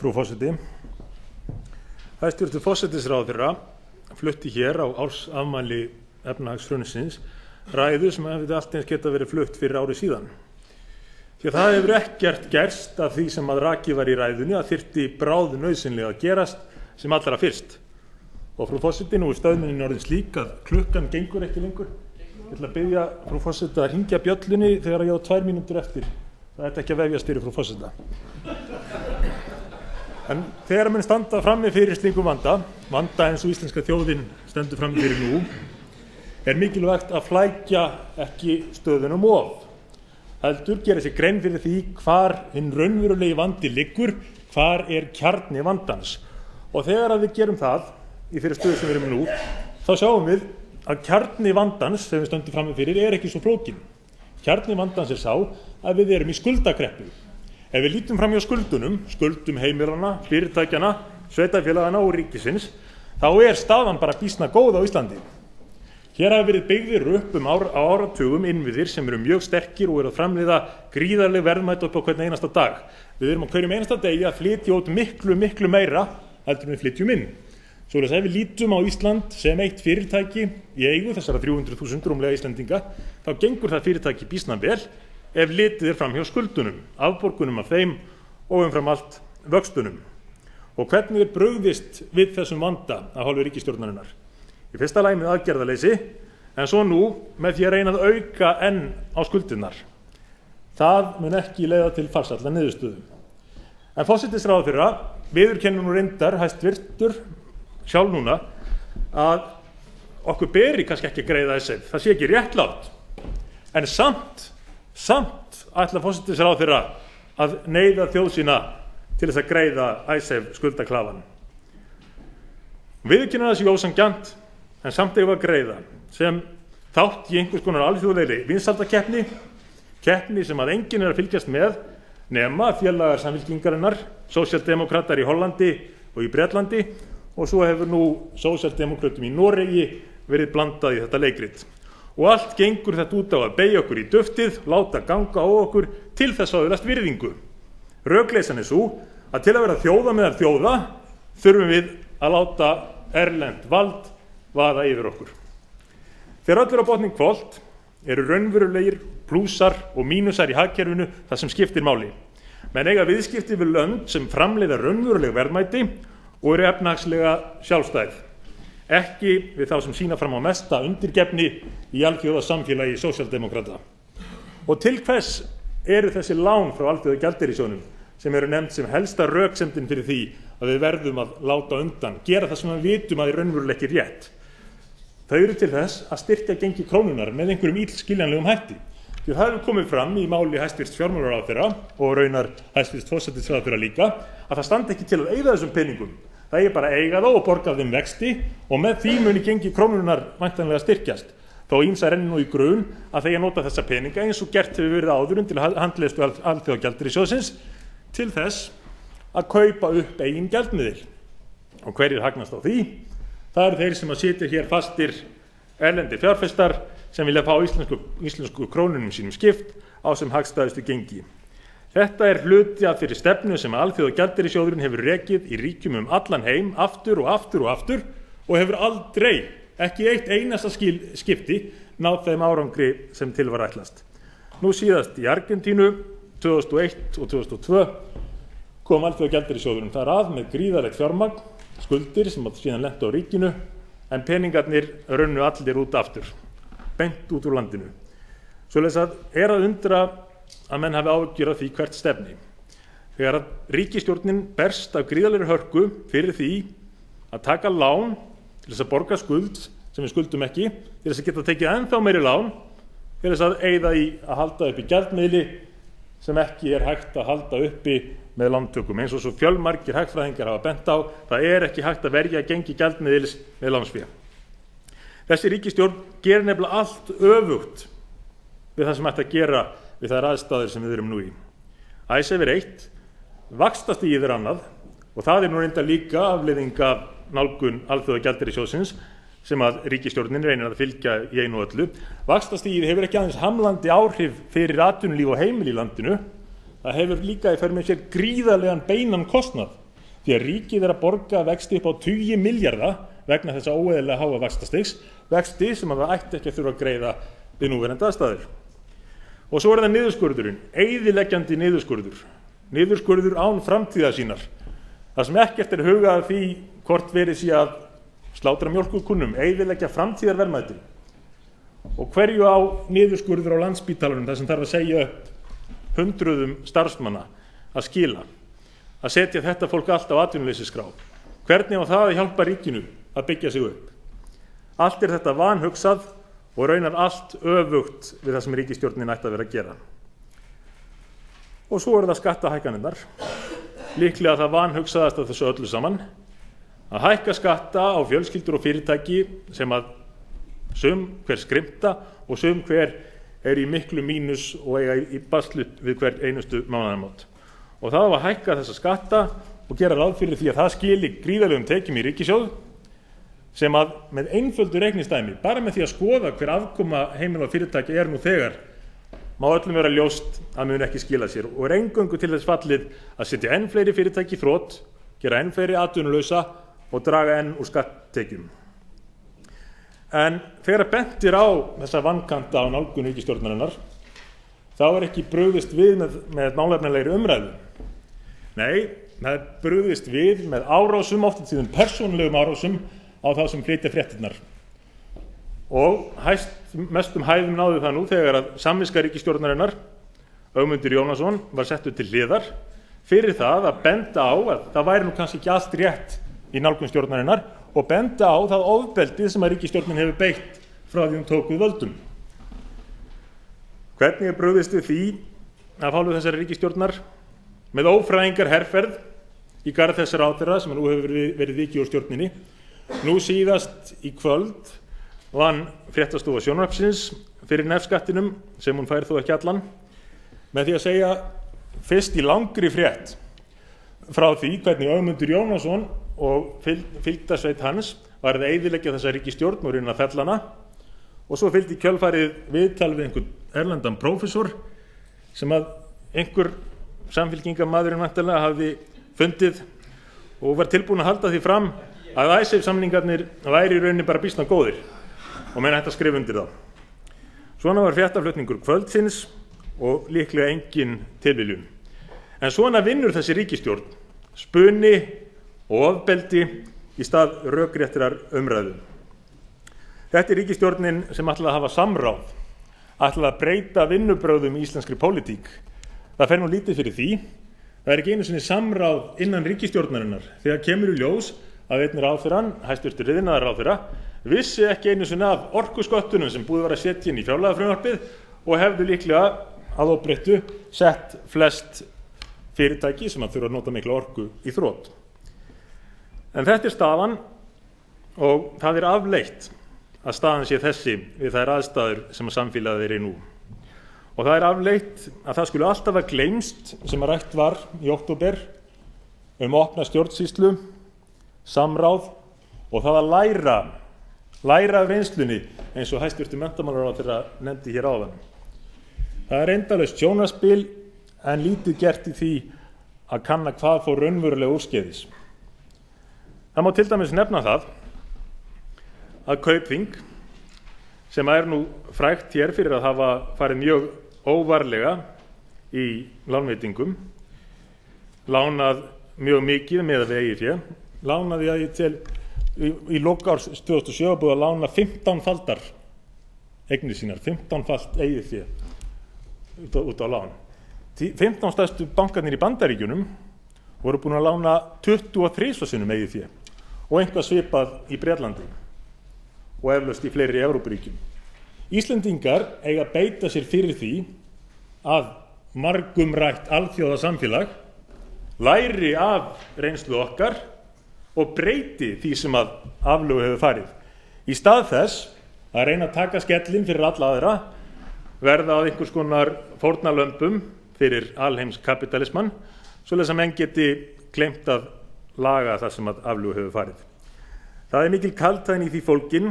Frú forseti. Hæstvirtur forsætisráðherra flutti hér á ársafmæli efnahagshrunsins ræðu sem hefði allt eins geta verið flutt fyrir ári síðan. Því að það hefur ekkert gerst af því sem að rakið var í ræðunni að þyrfti bráðnauðsynlega að gerast sem allra fyrst. Og frú forseti, nú er stöðnunin orðin slík að klukkan gengur ekki lengur. Ég ætla að biðja frú forseta að hringja bjöllunni þegar ég á 2 mínútur eftir. Það ætti ekki að vefjast fyrir frú forseta. En þegar menn standa frammi fyrir slíkum vanda eins og íslenska þjóðin stendur frammi fyrir nú, er mikilvægt að flækja ekki stöðunum of. Heldur gera sér grein fyrir því hvar hinn raunverulegi vandi liggur, hvar er kjarni vandans. Og þegar við gerum það í þeirri stöðu sem við erum nú, þá sjáum við að kjarni vandans sem við stöndum frammi fyrir er ekki svo flókinn. Kjarni vandans er sá að við erum í skuldakreppu. Ef við lítum fram hjá skuldum heimilanna, fyrirtækjana, sveitarfélagana og ríkisins, þá er staðan bara býsna góð á Íslandi. Hér hafa verið byggðir upp á áratugum innviðir sem eru mjög sterkir og eru að framleiða gríðarleg verðmæti upp á hvern einasta dag. Við erum á hverjum einasta degi að flytja út miklu meira heldur en við flytjum inn. Svoleiðis ef við lítum á Ísland sem eitt fyrirtæki í eigu þessara 300.000 rúmlega Íslendinga, þá gengur það fyrirtæki býsna vel ef litið er fram hjá skuldunum, afborgunum af þeim og umfram allt vöxtunum. Og hvernig er brugðist við þessum vanda af hálfu ríkisstjórnarinnar? Í fyrsta lagi með aðgerðaleysi, en svo nú með því að reyna að auka enn á skuldirnar. Það mun ekki leiða til farsælla niðurstöðu. En forsætisráðherra viðurkennir nú reyndar hæstvirtur sjálf núna að okkur beri kannski ekki að greiða Icesave, það sé ekki réttlátt. En samt ætla forsætisráðherra að neyða þjóð sína til þess að greiða Icesave skuldaklafan. Viðurkennir það sé ósanngjarnt, en samt eigum við að greiða sem þátt í einhvers konar alþjóðlegri vinsældakeppni, keppni sem að enginn er að fylgjast með nema félagar Samfylkingarinnar, sósíaldemókratar í Hollandi og í Bretlandi, og svo hefur nú sósíaldemókrötum í Noregi verið blandað í þetta leikrit. Og allt gengur þetta út á að beygja okkur í duftið, láta ganga á okkur til þess að öðlast virðingu. Rökleysan er sú að til að vera þjóða meðal þjóða þurfum við að láta erlent vald vaða yfir okkur. Þegar öll er á botning hvolft eru raunverulegir plúsar og mínusar í hagkerfinu það sem skiptir máli. Menn eiga viðskipti við lönd sem framleiða raunveruleg verðmæti og eru efnahagslega sjálfstæð. Ekki við þá sem sýna fram á mesta undirgefni í alþjóðasamfélagi sósíaldemókrata. Og til hvers eru þessi lán frá Alþjóðagjaldeyrissjóðnum sem eru nefnd sem helsta röksemdin fyrir því að við verðum að láta undan, gera það sem við vitum að er raunverulega ekki rétt. Þau eru til þess að styrkja gengi krónunnar með einhverjum illskiljanlegum hætti. Því það hefur komið fram í máli hæstvirts fjármálaráðherra og raunar hæstvirts forsætisráðherra líka að það standi ekki til að eyða þessum peningum. Það er bara að eiga þá og borga þeim vexti og með því muni gengi krónunnar væntanlega styrkjast. Þó ýmsar renni nú í grun að þeir nota þessa peninga eins og gert hefur verið áður til handleiðslu Alþjóðagjaldeyrissjóðsins til þess að kaupa upp eigin gjaldmiðil. Og hverjir hagnast á því? Það eru þeir sem að sitja hér fastir erlendir fjárfestar sem vilja fá íslensku krónunum sínum skipt á sem hagstæðustu gengi. Þetta er hluti af þeirri stefnu sem Alþjóðagjaldeyrissjóðurinn hefur rekið í ríkjum allan heim aftur og hefur aldrei, ekki eitt einasta skipti, náð þeim árangri sem til var ætlast. Nú síðast í Argentínu 2001 og 2002 kom Alþjóðagjaldeyrissjóðurinn þar að með gríðarlegt fjármagn, skuldir sem síðan lentu á ríkinu, en peningarnir runnu allir út aftur, beint út úr landinu. Svoleiðis að undra að menn hafi áhyggjur af því hvert stefni. Þegar að ríkisstjórnin berst af gríðarlegri hörku fyrir því að taka lán til þess að borga skuld sem við skuldum ekki, til þess að geta tekið ennþá meiri lán, til þess að eyða í að halda uppi gjaldmiðli sem ekki er hægt að halda uppi með lántökum. Eins og svo fjölmargir hagfræðingar hafa bent á, það er ekki hægt að verja gengi gjaldmiðils með lánsfé. Þessi ríkisstjórn gerir nefnilega allt öfugt við það sem ætti að gera við þær aðstæður sem við erum nú í. Icesave er eitt, vaxtastigið er annað og það er nú reyndar líka afleiðing af nálgun Alþjóðagjaldeyrissjóðsins sem að ríkisstjórnin reynir að fylgja í einu og öllu. Vaxtastigið hefur ekki aðeins hamlandi áhrif fyrir atvinnulíf og heimili í landinu, það hefur líka í för með sér gríðarlegan beinan kostnað því að ríkið að borga vexti upp á tugi milljarða vegna þessa óeðlilega háa vaxtastigs, vexti sem það ætti ekki að þurfa að greiða við núverandi aðstæður. Og svo það niðurskurðurinn, eyðileggjandi niðurskurður án framtíðarsýnar, þar sem ekkert hugað að því hvort verið sé að slátra mjólkurkúnnum, eyðileggja framtíðarverðmæti. Og hverju á niðurskurður á Landspítalanum, þar sem þarf að segja upp hundruðum starfsmanna að skila, að setja þetta fólk allt á atvinnuleysisskrá? Hvernig á það að hjálpa ríkinu að byggja sig upp? Allt þetta vanhugsað og raunar allt öfugt við það sem ríkisstjórnin ætti að vera að gera. Og svo það skattahækkanirnar, líklega það vanhugsaðast af þessu öllu saman, að hækka skatta á fjölskyldur og fyrirtæki sem að sum hver skrimta og sum hver í miklu mínus og eiga í basli við hver einustu mánaðamót. Og það á að hækka þessa skatta og gera ráð fyrir því að það skili gríðarlegum tekjum í ríkissjóð, sem að með einföldu reikningsdæmi, bara með því að skoða hver afkoma heimila og fyrirtæki nú þegar, má öllum vera ljóst að mun ekki skila sér og eingöngu til þess fallið að setja enn fleiri fyrirtæki í þrot, gera enn fleiri atvinnulausa og draga enn úr skatttekjum. En þegar bent á þessa vankanta á nálgun ríkisstjórnarinnar, þá ekki brugðist við með málefnalegri umræðu. Nei, það brugðist við með árásum, oft tíðum persónulegum árásum á þá sem flytja fréttirnar. Og mestum hæðum náði það nú þegar að samviska ríkisstjórnarinnar, Ögmundur Jónasson, var settur til hliðar fyrir það að benda á að það væri nú kannski ekki allt rétt í nálgun stjórnarinnar og benda á það ofbeldið sem að ríkisstjórnin hefur beitt frá því tók við völdum. Hvernig brugðist við því af hálfu þessari ríkisstjórnar? Með ófrægingar herferð í garð þessara ráðherra sem nú hefur verið vikið úr stjórninni. Nú síðast í kvöld vann fréttastofa Sjónvarpsins fyrir nefskattinum, sem hún fær þó ekki allan, með því að segja fyrst í langri frétt frá því hvernig Ögmundur Jónasson og fylgdarsveit hans var að eyðileggja þessa ríkisstjórn og reyna að fella hana, og svo fylgdi í kjölfarið viðtal við einhvern erlendan prófessor sem að einhver samfylkingarmaðurinn væntanlega hafði fundið og var tilbúinn að halda því fram að Icesave-samningarnir væri í rauninni bara býsna góðir og menn ætti að skrifa undir þá. Svona var fréttaflutningur kvöldsins og líklega engin tilviljun. En svona vinnur þessi ríkisstjórn, spuni og ofbeldi í stað rökréttrar umræðu. Þetta ríkisstjórnin sem ætlaði að hafa samráð, ætlaði að breyta vinnubrögðum í íslenskri pólitík. Það fer nú lítið fyrir því. Það ekki einu sinni samráð innan ríkisstjórnarinnar þegar kemur í ljós að einn ráðherrann, hæstvirtur iðnaðarráðherra, vissi ekki einu sinni af orkusköttunum sem búið var að setja inn í fjárlagafrumvarpið og hefðu líklega að óbreyttu sett flest fyrirtæki sem að þurfa að nota mikla orku í þrot. En þetta staðan og það afleitt að staðan sé þessi við þær aðstæður sem að samfélagið í nú. Og það afleitt að það skuli alltaf að gleymst sem að rætt var í október opna stjórnsýslu, samráð og það að læra af reynslunni eins og hæstvirtur menntamálaráðherra nefndi hér áðan. Það endalaust sjónarspil en lítið gert í því að kanna hvað fór raunverulega úrskeiðis. Það má til dæmis nefna það að Kaupþing, sem nú frægt hér fyrir að hafa farið mjög óvarlega í lánveitingum, lánað mjög mikið með að við eigið fé, lánaði að ég til í lok árs 2007 búið að lána 15-faldar eignir sínar, 15-fald eigið fé út á lán. 15 stærstu bankarnir í Bandaríkjunum voru búin að lána 23 sinnum eigið fé og eitthvað svipað í Bretlandi og eflaust í fleiri Evrópuríkjum. Íslendingar eiga að beita sér fyrir því að margumrætt alþjóðasamfélag læri af reynslu okkar og breyti því sem að aflögu hefur farið. Í stað þess að reyna að taka skellinn fyrir alla aðra, verða að einhvers konar fórnarlömbum fyrir alheimskapitalismann, svoleiðis að menn geti gleymt að laga það sem að aflögu hefur farið. Það mikil kaldhæðni í því fólgin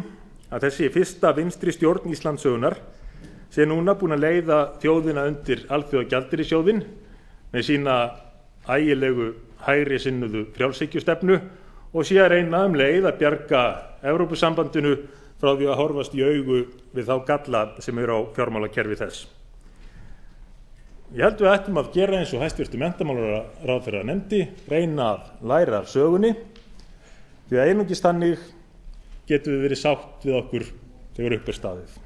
að þessi fyrsta vinstri stjórn Íslandssögunnar sé núna búin að leiða þjóðina undir alþjóðagjaldeyrissjóðinn með sína ægilegu hægri sinnuðu frjálshyggjustefnu og sé að reyna leið að bjarga Evrópusambandinu frá því að horfast í augu við þá galla sem eru á fjármálakerfi þess. Ég held við ættum að gera eins og hæstvirtur menntamálaráðherra nefndi, reyna að læra af sögunni, því að einungis þannig getum við verið sátt við okkur þegar upp er staðið.